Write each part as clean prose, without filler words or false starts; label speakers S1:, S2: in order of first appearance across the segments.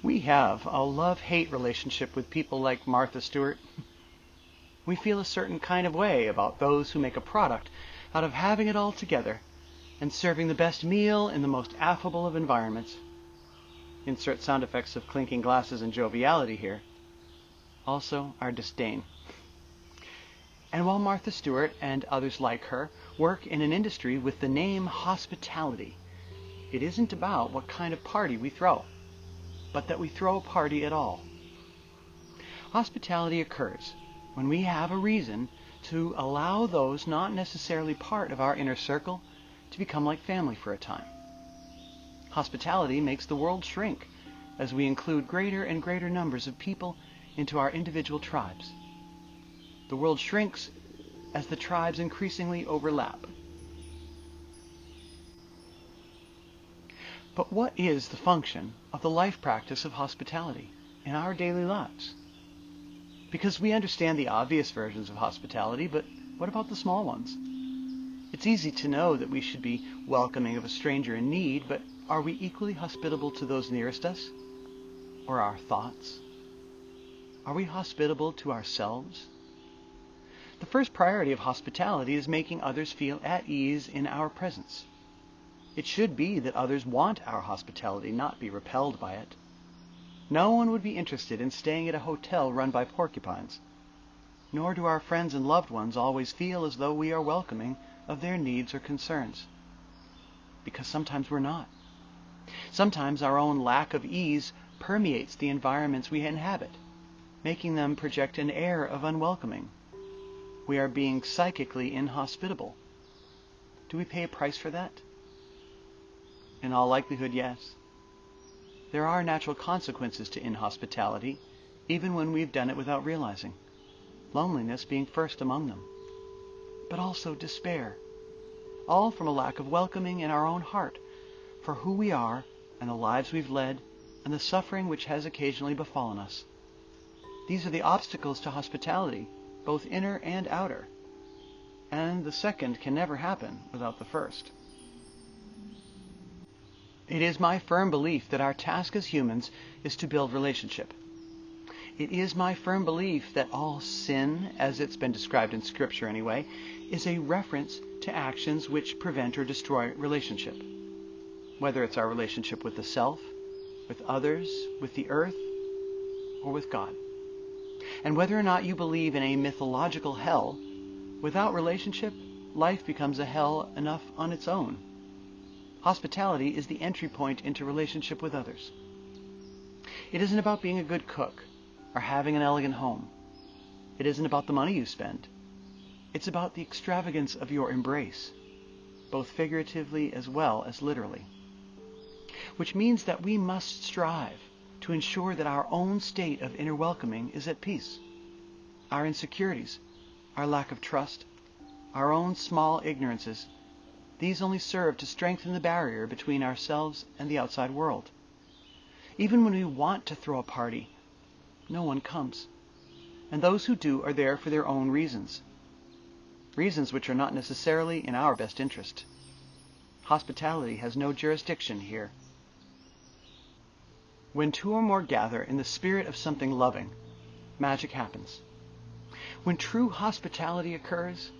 S1: We have a love-hate relationship with people like Martha Stewart. We feel a certain kind of way about those who make a product out of having it all together and serving the best meal in the most affable of environments. Insert sound effects of clinking glasses and joviality here. Also, our disdain. And while Martha Stewart and others like her work in an industry with the name hospitality, it isn't about what kind of party we throw, but that we throw a party at all. Hospitality occurs when we have a reason to allow those not necessarily part of our inner circle to become like family for a time. Hospitality makes the world shrink as we include greater and greater numbers of people into our individual tribes. The world shrinks as the tribes increasingly overlap. But what is the function of the life practice of hospitality in our daily lives? Because we understand the obvious versions of hospitality, but what about the small ones? It's easy to know that we should be welcoming of a stranger in need, but are we equally hospitable to those nearest us? Or our thoughts? Are we hospitable to ourselves? The first priority of hospitality is making others feel at ease in our presence. It should be that others want our hospitality, not be repelled by it. No one would be interested in staying at a hotel run by porcupines, nor do our friends and loved ones always feel as though we are welcoming of their needs or concerns. Because sometimes we're not. Sometimes our own lack of ease permeates the environments we inhabit, making them project an air of unwelcoming. We are being psychically inhospitable. Do we pay a price for that? In all likelihood, yes. There are natural consequences to inhospitality, even when we've done it without realizing. Loneliness being first among them. But also despair. All from a lack of welcoming in our own heart for who we are and the lives we've led and the suffering which has occasionally befallen us. These are the obstacles to hospitality, both inner and outer. And the second can never happen without the first. It is my firm belief that our task as humans is to build relationship. It is my firm belief that all sin, as it's been described in Scripture anyway, is a reference to actions which prevent or destroy relationship. Whether it's our relationship with the self, with others, with the earth, or with God. And whether or not you believe in a mythological hell, without relationship, life becomes a hell enough on its own. Hospitality is the entry point into relationship with others. It isn't about being a good cook or having an elegant home. It isn't about the money you spend. It's about the extravagance of your embrace, both figuratively as well as literally. Which means that we must strive to ensure that our own state of inner welcoming is at peace. Our insecurities, our lack of trust, our own small ignorances, these only serve to strengthen the barrier between ourselves and the outside world. Even when we want to throw a party, no one comes. And those who do are there for their own reasons. Reasons which are not necessarily in our best interest. Hospitality has no jurisdiction here. When two or more gather in the spirit of something loving, magic happens. When true hospitality occurs,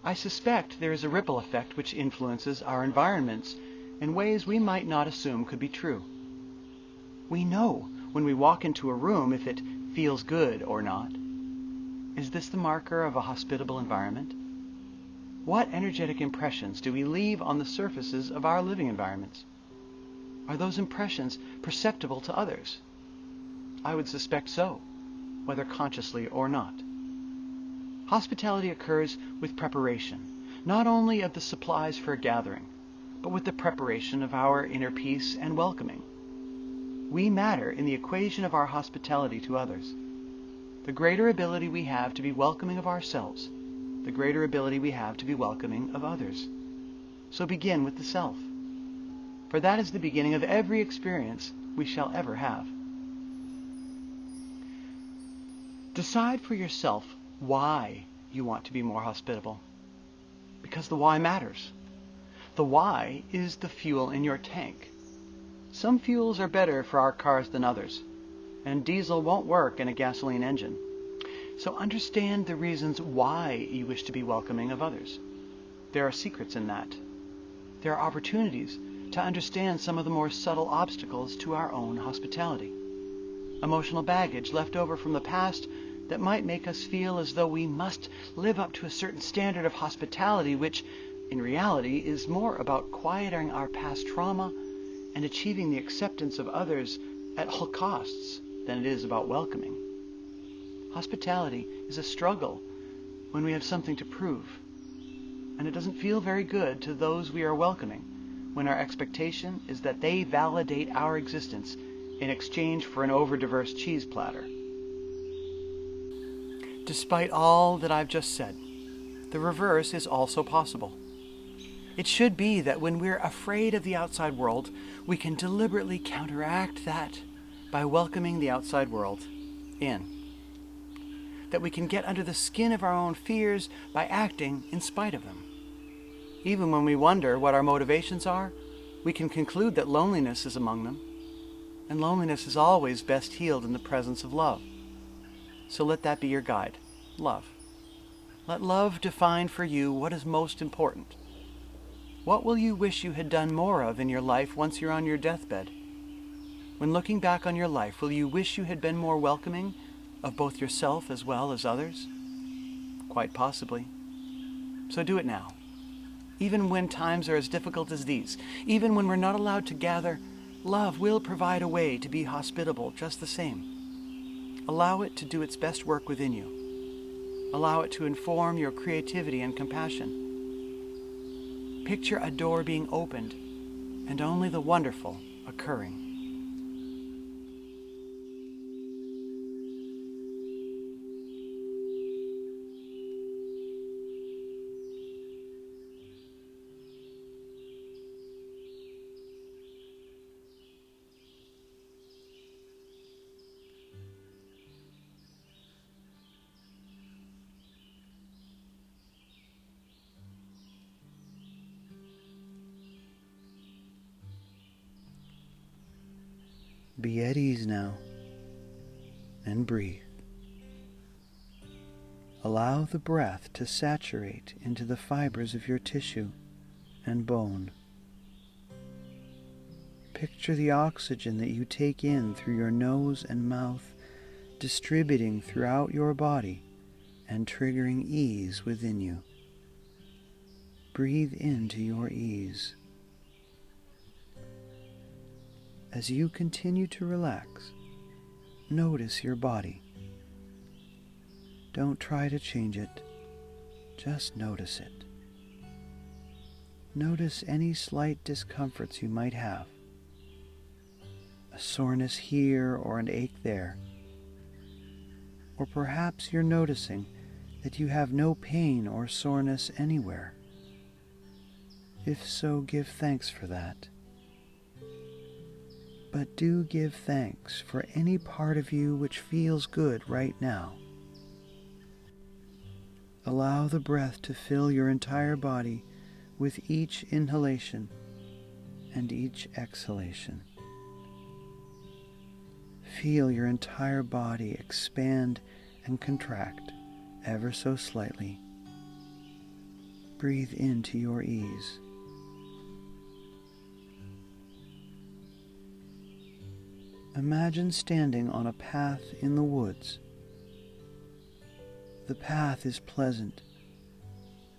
S1: I suspect there is a ripple effect which influences our environments in ways we might not assume could be true. We know when we walk into a room if it feels good or not. Is this the marker of a hospitable environment? What energetic impressions do we leave on the surfaces of our living environments? Are those impressions perceptible to others? I would suspect so, whether consciously or not. Hospitality occurs with preparation, not only of the supplies for a gathering, but with the preparation of our inner peace and welcoming. We matter in the equation of our hospitality to others. The greater ability we have to be welcoming of ourselves, the greater ability we have to be welcoming of others. So begin with the self, for that is the beginning of every experience we shall ever have. Decide for yourself why you want to be more hospitable, because the why matters. The why is the fuel in your tank. Some fuels are better for our cars than others, and diesel won't work in a gasoline engine. So understand the reasons why you wish to be welcoming of others. There are secrets in that. There are opportunities to understand some of the more subtle obstacles to our own hospitality. Emotional baggage left over from the past that might make us feel as though we must live up to a certain standard of hospitality, which, in reality, is more about quieting our past trauma and achieving the acceptance of others at all costs than it is about welcoming. Hospitality is a struggle when we have something to prove, and it doesn't feel very good to those we are welcoming when our expectation is that they validate our existence in exchange for an over-diverse cheese platter. Despite all that I've just said, the reverse is also possible. It should be that when we're afraid of the outside world, we can deliberately counteract that by welcoming the outside world in. That we can get under the skin of our own fears by acting in spite of them. Even when we wonder what our motivations are, we can conclude that loneliness is among them. And loneliness is always best healed in the presence of love. So let that be your guide. Love. Let love define for you what is most important. What will you wish you had done more of in your life once you're on your deathbed? When looking back on your life, will you wish you had been more welcoming of both yourself as well as others? Quite possibly. So do it now. Even when times are as difficult as these, even when we're not allowed to gather, love will provide a way to be hospitable just the same. Allow it to do its best work within you. Allow it to inform your creativity and compassion. Picture a door being opened and only the wonderful occurring. Be at ease now and breathe. Allow the breath to saturate into the fibers of your tissue and bone. Picture the oxygen that you take in through your nose and mouth distributing throughout your body and triggering ease within you. Breathe into your ease. As you continue to relax, notice your body. Don't try to change it, just notice it. Notice any slight discomforts you might have, a soreness here or an ache there. Or perhaps you're noticing that you have no pain or soreness anywhere. If so, give thanks for that. But do give thanks for any part of you which feels good right now. Allow the breath to fill your entire body with each inhalation and each exhalation. Feel your entire body expand and contract ever so slightly. Breathe into your ease. Imagine standing on a path in the woods. The path is pleasant,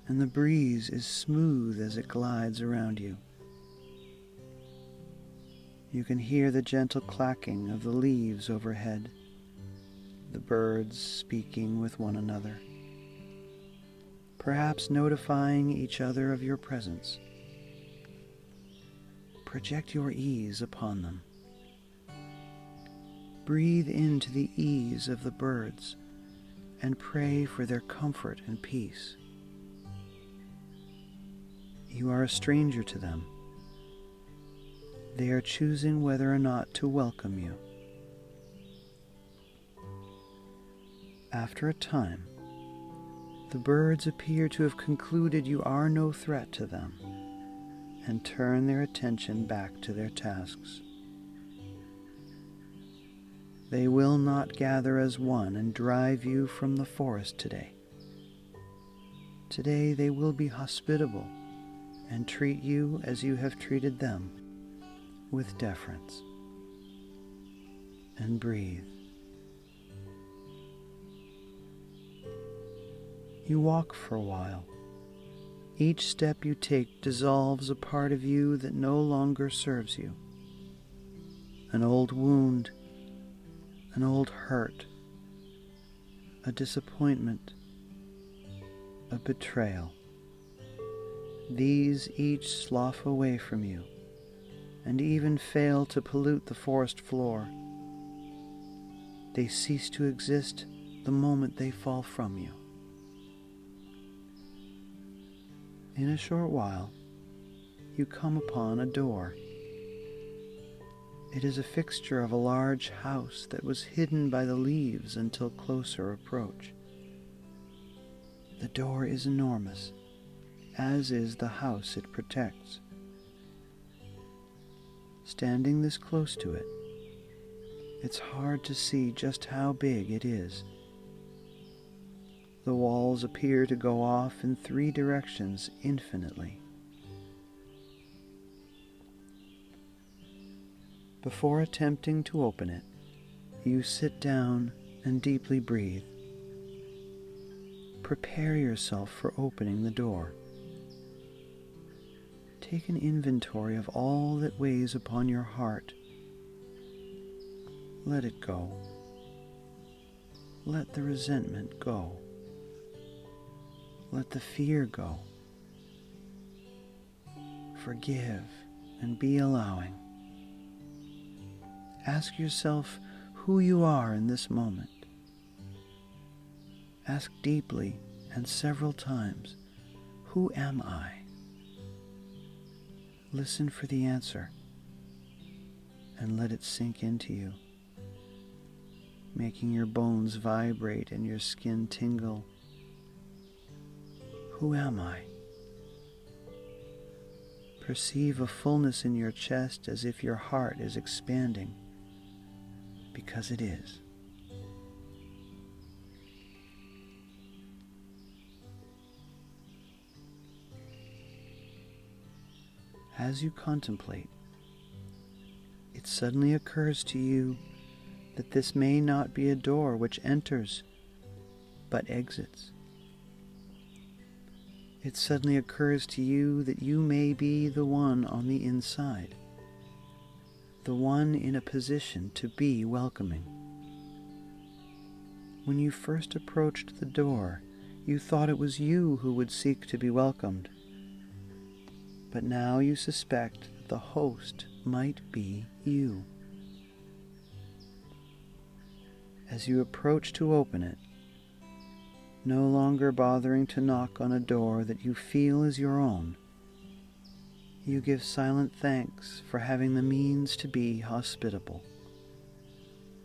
S1: and the breeze is smooth as it glides around you. You can hear the gentle clacking of the leaves overhead, the birds speaking with one another, perhaps notifying each other of your presence. Project your ease upon them. Breathe into the ease of the birds and pray for their comfort and peace. You are a stranger to them. They are choosing whether or not to welcome you. After a time, the birds appear to have concluded you are no threat to them and turn their attention back to their tasks.
S2: They will not gather as one and drive you from the forest today. Today they will be hospitable and treat you as you have treated them, with deference. And breathe. You walk for a while. Each step you take dissolves a part of you that no longer serves you. An old wound, an old hurt, a disappointment, a betrayal. These each slough away from you and even fail to pollute the forest floor. They cease to exist the moment they fall from you. In a short while, you come upon a door. It is a fixture of a large house that was hidden by the leaves until closer approach. The door is enormous, as is the house it protects. Standing this close to it, it's hard to see just how big it is. The walls appear to go off in 3 directions infinitely. Before attempting to open it, you sit down and deeply breathe. Prepare yourself for opening the door. Take an inventory of all that weighs upon your heart. Let it go. Let the resentment go. Let the fear go. Forgive and be allowing. Ask yourself who you are in this moment. Ask deeply and several times, who am I? Listen for the answer and let it sink into you, making your bones vibrate and your skin tingle. Who am I? Perceive a fullness in your chest as if your heart is expanding, because it is. As you contemplate, it suddenly occurs to you that this may not be a door which enters, but exits. It suddenly occurs to you that you may be the one on the inside, the one in a position to be welcoming. When you first approached the door, you thought it was you who would seek to be welcomed. But now you suspect that the host might be you. As you approach to open it, no longer bothering to knock on a door that you feel is your own, you give silent thanks for having the means to be hospitable,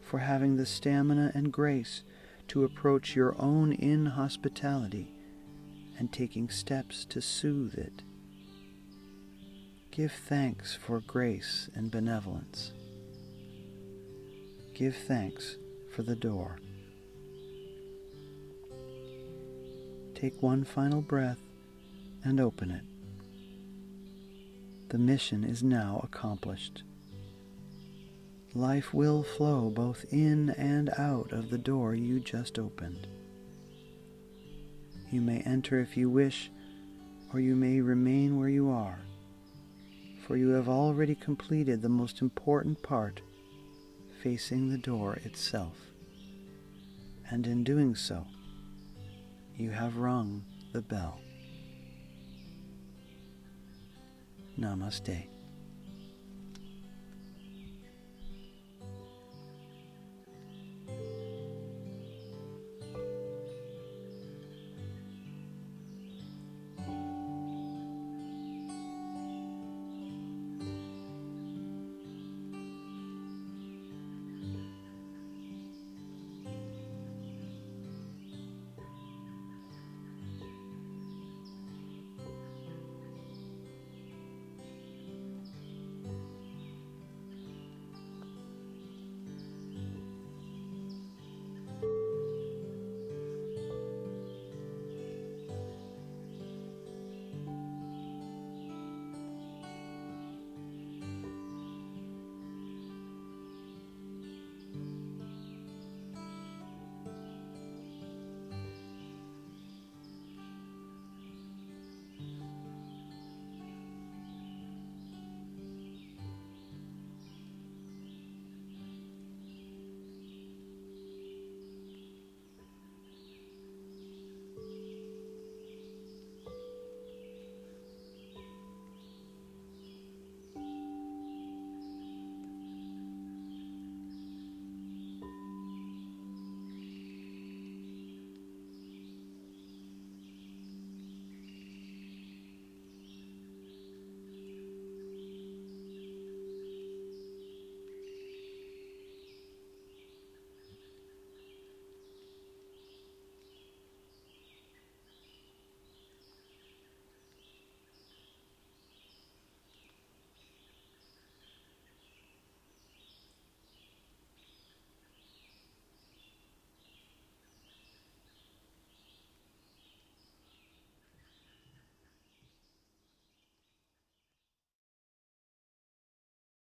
S2: for having the stamina and grace to approach your own inhospitality and taking steps to soothe it. Give thanks for grace and benevolence. Give thanks for the door. Take one final breath and open it. The mission is now accomplished. Life will flow both in and out of the door you just opened. You may enter if you wish, or you may remain where you are, for you have already completed the most important part, facing the door itself. And in doing so, you have rung the bell. Namaste.